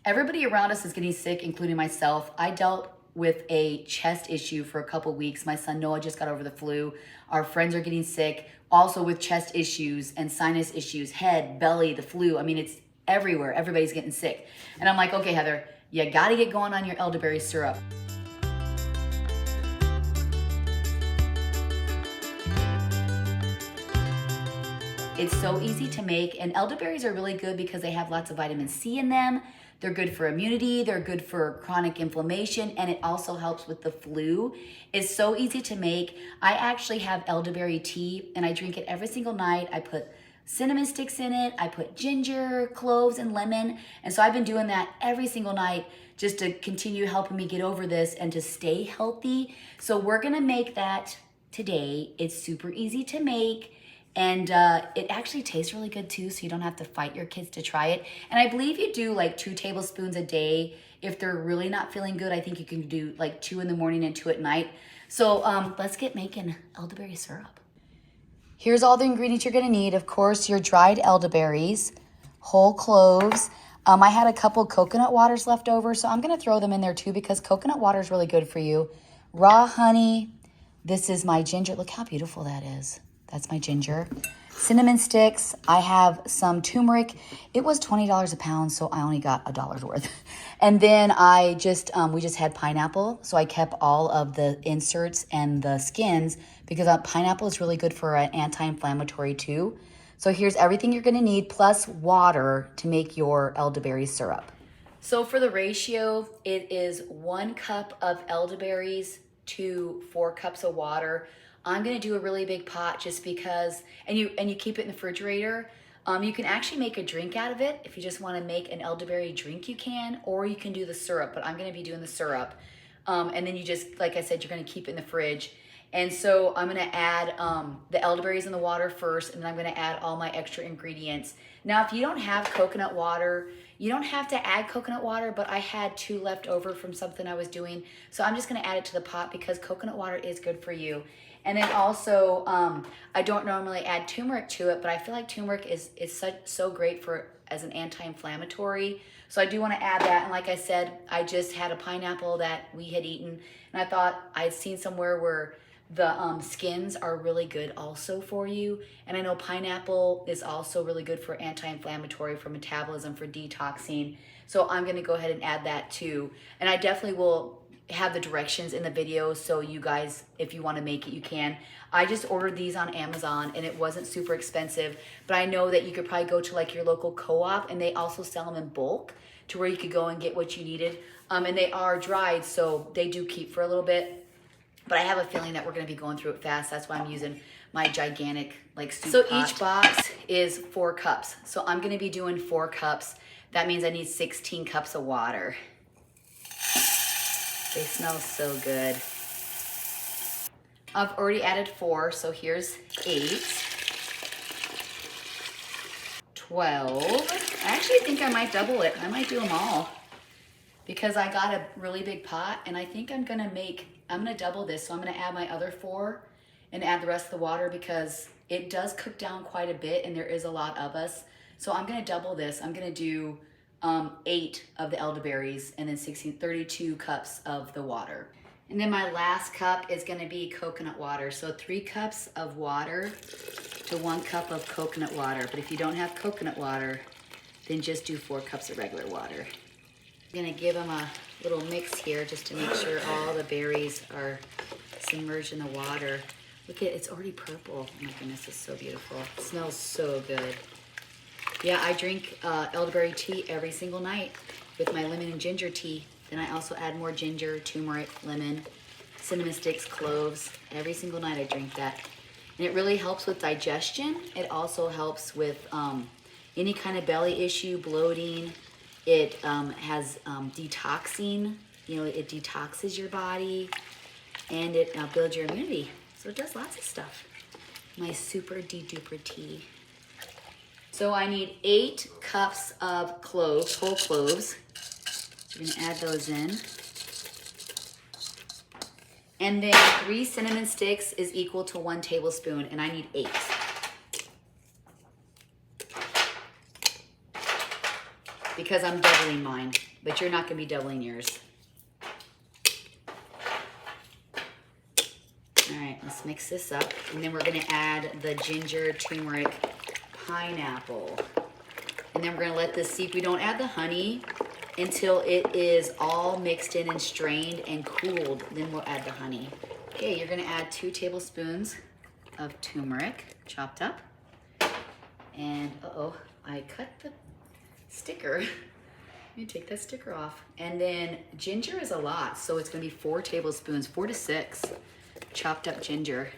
Everybody around us is getting sick, including myself. I dealt with a chest issue for a couple weeks. My son Noah just got over the flu. Our friends are getting sick, also with chest issues and sinus issues, head, belly, the flu. I mean, it's everywhere. Everybody's getting sick. And I'm like, okay, Heather, you gotta get going on your elderberry syrup. It's so easy to make, and elderberries are really good because they have lots of vitamin C in them. They're good for immunity, they're good for chronic inflammation, and it also helps with the flu. It's so easy to make. I actually have elderberry tea, and I drink it every single night. I put cinnamon sticks in it, I put ginger, cloves, and lemon, and so I've been doing that every single night just to continue helping me get over this and to stay healthy. So we're gonna make that today. It's super easy to make. And it actually tastes really good too, so you don't have to fight your kids to try it. And I believe you do like 2 tablespoons a day. If they're really not feeling good, I think you can do like 2 in the morning and 2 at night. So let's get making elderberry syrup. Here's all the ingredients you're gonna need. Of course, your dried elderberries, whole cloves. I had a couple coconut waters left over, so I'm gonna throw them in there too because coconut water is really good for you. Raw honey. This is my ginger. Look how beautiful that is. That's my ginger. Cinnamon sticks. I have some turmeric. It was $20 a pound, so I only got $1 worth. And then we just had pineapple, so I kept all of the inserts and the skins because pineapple is really good for an anti-inflammatory too. So here's everything you're gonna need plus water to make your elderberry syrup. So for the ratio, it is 1 cup of elderberries to 4 cups of water. I'm gonna do a really big pot just because, and you keep it in the refrigerator. You can actually make a drink out of it. If you just wanna make an elderberry drink, you can, or you can do the syrup, but I'm gonna be doing the syrup. And then you just, like I said, you're gonna keep it in the fridge. And so I'm gonna add the elderberries in the water first, and then I'm gonna add all my extra ingredients. Now, if you don't have coconut water, you don't have to add coconut water, but I had 2 left over from something I was doing. So I'm just gonna add it to the pot because coconut water is good for you. And then also, I don't normally add turmeric to it, but I feel like turmeric is so great as an anti-inflammatory. So I do want to add that. And like I said, I just had a pineapple that we had eaten, and I thought I'd seen somewhere where the skins are really good also for you. And I know pineapple is also really good for anti-inflammatory, for metabolism, for detoxing. So I'm going to go ahead and add that too. And I definitely will have the directions in the video, so you guys, if you want to make it, you can. I just ordered these on Amazon and it wasn't super expensive, but I know that you could probably go to like your local co-op, and they also sell them in bulk to where you could go and get what you needed. And they are dried, so they do keep for a little bit, but I have a feeling that we're going to be going through it fast. That's why I'm using my gigantic like soup pot. Each box is 4 cups, so I'm going to be doing 4 cups. That means I need 16 cups of water. They smell so good. I've already added 4, so here's 8. 12. I actually think I might double it. I might do them all because I got a really big pot, and I think I'm gonna double this. So I'm gonna add my other 4 and add the rest of the water because it does cook down quite a bit and there is a lot of us. So I'm gonna double this. I'm gonna do 8 of the elderberries and then 32 cups of the water. And then my last cup is gonna be coconut water. So 3 cups of water to 1 cup of coconut water. But if you don't have coconut water, then just do 4 cups of regular water. I'm gonna give them a little mix here just to make sure all the berries are submerged in the water. Look at it, it's already purple. Oh my goodness, it's so beautiful. It smells so good. Yeah, I drink elderberry tea every single night with my lemon and ginger tea. Then I also add more ginger, turmeric, lemon, cinnamon sticks, cloves. Every single night I drink that. And it really helps with digestion. It also helps with any kind of belly issue, bloating. It has detoxing. You know, it detoxes your body, and it builds your immunity. So it does lots of stuff. My super de-duper tea. So I need 8 cups of cloves, whole cloves. We're gonna add those in. And then 3 cinnamon sticks is equal to 1 tablespoon, and I need 8. because I'm doubling mine, but you're not gonna be doubling yours. All right, let's mix this up. And then we're gonna add the ginger, turmeric, pineapple. And then we're gonna let this steep. We don't add the honey until it is all mixed in and strained and cooled. Then we'll add the honey. Okay, you're gonna add 2 tablespoons of turmeric, chopped up. And uh-oh, I cut the sticker. Let me take that sticker off. And then ginger is a lot, so it's gonna be 4 tablespoons, 4 to 6 chopped up ginger.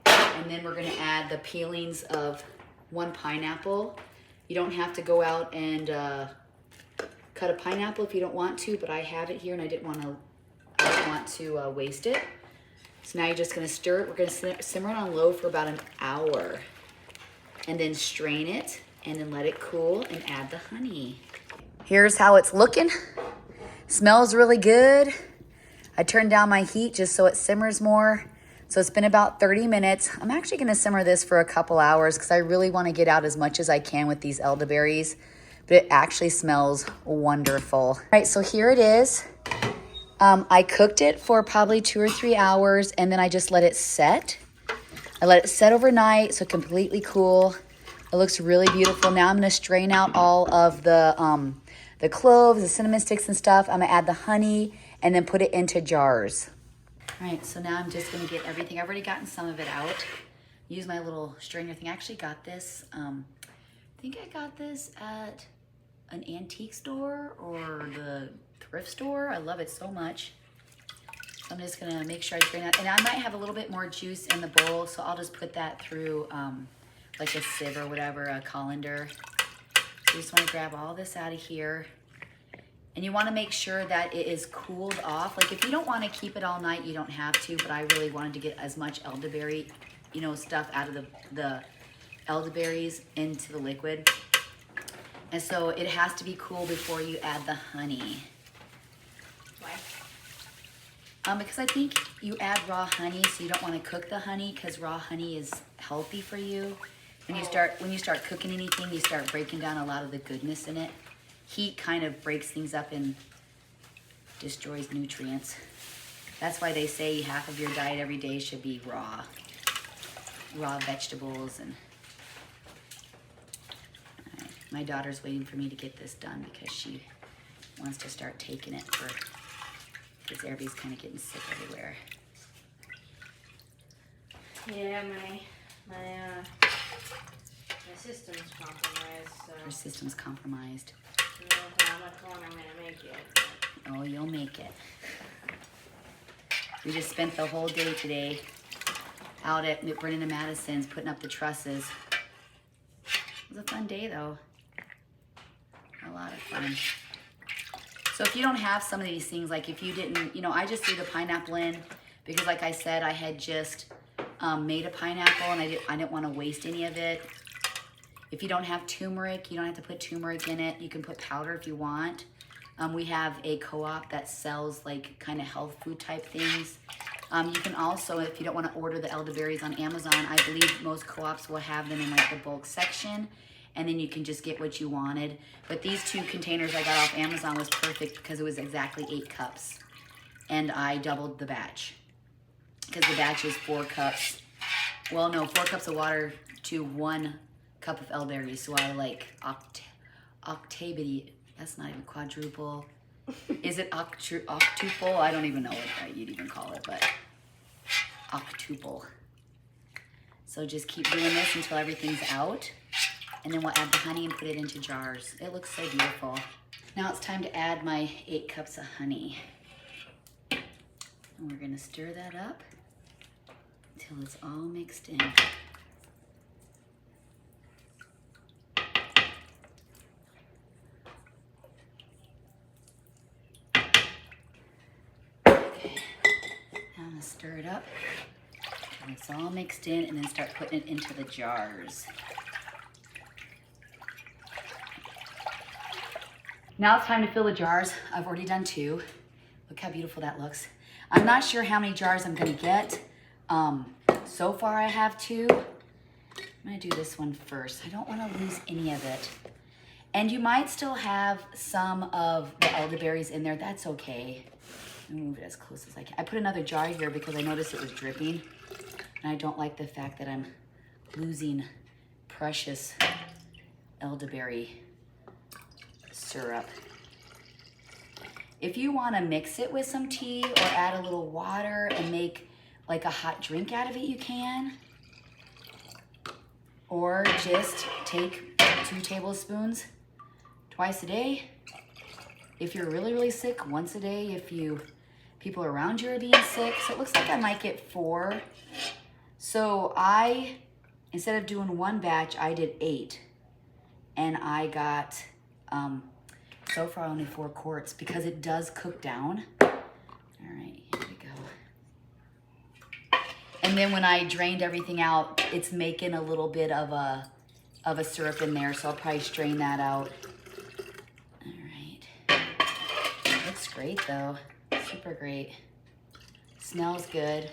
And then we're gonna add the peelings of 1 pineapple. You don't have to go out and cut a pineapple if you don't want to, but I have it here and I don't want to waste it. So now you're just gonna stir it. We're gonna simmer it on low for about an hour. And then strain it and then let it cool and add the honey. Here's how it's looking. Smells really good. I turned down my heat just so it simmers more. So it's been about 30 minutes. I'm actually gonna simmer this for a couple hours because I really wanna get out as much as I can with these elderberries, but it actually smells wonderful. All right, so here it is. I cooked it for probably 2 or 3 hours and then I just let it set. I let it set overnight so completely cool. It looks really beautiful. Now I'm gonna strain out all of the cloves, the cinnamon sticks and stuff. I'm gonna add the honey and then put it into jars. All right, so now I'm just gonna get everything. I've already gotten some of it out. Use my little strainer thing. I actually got this, I think I got this at an antique store or the thrift store. I love it so much. So I'm just gonna make sure I strain that. And I might have a little bit more juice in the bowl, so I'll just put that through like a sieve or whatever, a colander. So you just wanna grab all this out of here. And you wanna make sure that it is cooled off. Like if you don't wanna keep it all night, you don't have to, but I really wanted to get as much elderberry, stuff out of the elderberries into the liquid. And so it has to be cool before you add the honey. Why? Because I think you add raw honey, so you don't wanna cook the honey because raw honey is healthy for you. When you start cooking anything, you start breaking down a lot of the goodness in it. Heat kind of breaks things up and destroys nutrients. That's why they say half of your diet every day should be raw vegetables. And right. My daughter's waiting for me to get this done because she wants to start taking it because everybody's kind of getting sick everywhere. Yeah, my system's compromised. So. Her system's compromised. I don't know how much longer I'm gonna make it. Oh, you'll make it. We just spent the whole day today out at Brennan and Madison's putting up the trusses. It was a fun day though. A lot of fun. So if you don't have some of these things, like if you didn't, I just threw the pineapple in because like I said, I had just made a pineapple and I didn't want to waste any of it. If you don't have turmeric, you don't have to put turmeric in it. You can put powder if you want. We have a co-op that sells like kind of health food type things. You can also, if you don't want to order the elderberries on Amazon, I believe most co-ops will have them in like the bulk section, and then you can just get what you wanted. But these 2 containers I got off Amazon was perfect because it was exactly 8 cups. And I doubled the batch because the batch is 4 cups. Well, no, 4 cups of water to 1 cup of elderberries. So I like octavity. That's not even quadruple. Is it octuple? I don't even know what you'd even call it, but octuple. So just keep doing this until everything's out. And then we'll add the honey and put it into jars. It looks so beautiful. Now it's time to add my 8 cups of honey. And we're gonna stir that up until it's all mixed in. Stir it up and it's all mixed in, and then start putting it into the jars. Now it's time to fill the jars. I've already done 2. Look how beautiful that looks. I'm not sure how many jars I'm gonna get. So far I have 2. I'm gonna do this one first. I don't wanna lose any of it. And you might still have some of the elderberries in there. That's okay. Let me move it as close as I can. I put another jar here because I noticed it was dripping. And I don't like the fact that I'm losing precious elderberry syrup. If you want to mix it with some tea or add a little water and make like a hot drink out of it, you can. Or just take 2 tablespoons twice a day. If you're really, really sick, once a day. If people around you are being sick. So it looks like I might get 4. So instead of doing 1 batch, I did 8. And I got, so far only 4 quarts because it does cook down. All right, here we go. And then when I drained everything out, it's making a little bit of a syrup in there, so I'll probably strain that out. All right. Looks great though, super great. Smells good.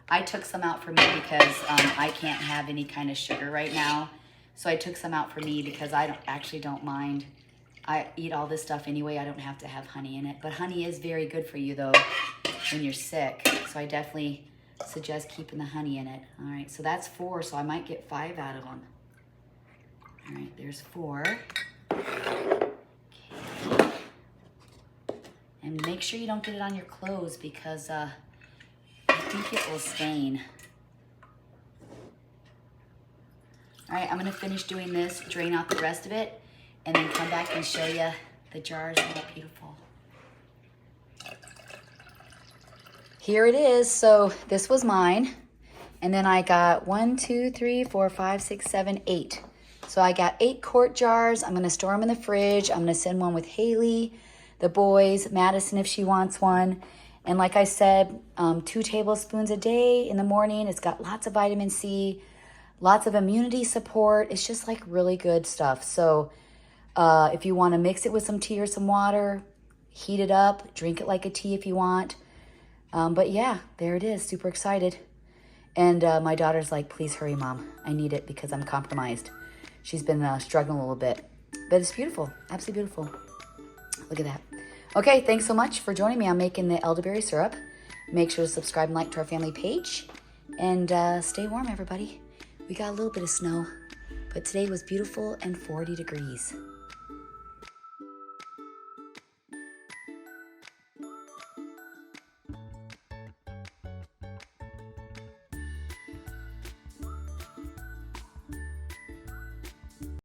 I took some out for me because I can't have any kind of sugar right now. So I took some out for me because I actually don't mind. I eat all this stuff anyway. I don't have to have honey in it. But honey is very good for you though when you're sick. So I definitely suggest keeping the honey in it. All right, so that's 4, so I might get 5 out of them. All right, there's 4. Okay. And make sure you don't get it on your clothes because I think it will stain. All right, I'm gonna finish doing this, drain out the rest of it, and then come back and show you the jars that are beautiful. Here it is. So this was mine. And then I got 1, 2, 3, 4, 5, 6, 7, 8. So I got 8 quart jars. I'm gonna store them in the fridge. I'm gonna send one with Haley, the boys, Madison if she wants one. And like I said, 2 tablespoons a day in the morning. It's got lots of vitamin C, lots of immunity support. It's just like really good stuff. So if you wanna mix it with some tea or some water, heat it up, drink it like a tea if you want. But yeah, there it is. Super excited. And my daughter's like, please hurry, Mom. I need it because I'm compromised. She's been struggling a little bit. But it's beautiful. Absolutely beautiful. Look at that. Okay, thanks so much for joining me. I'm making the elderberry syrup. Make sure to subscribe and like to our family page. And stay warm, everybody. We got a little bit of snow. But today was beautiful and 40 degrees.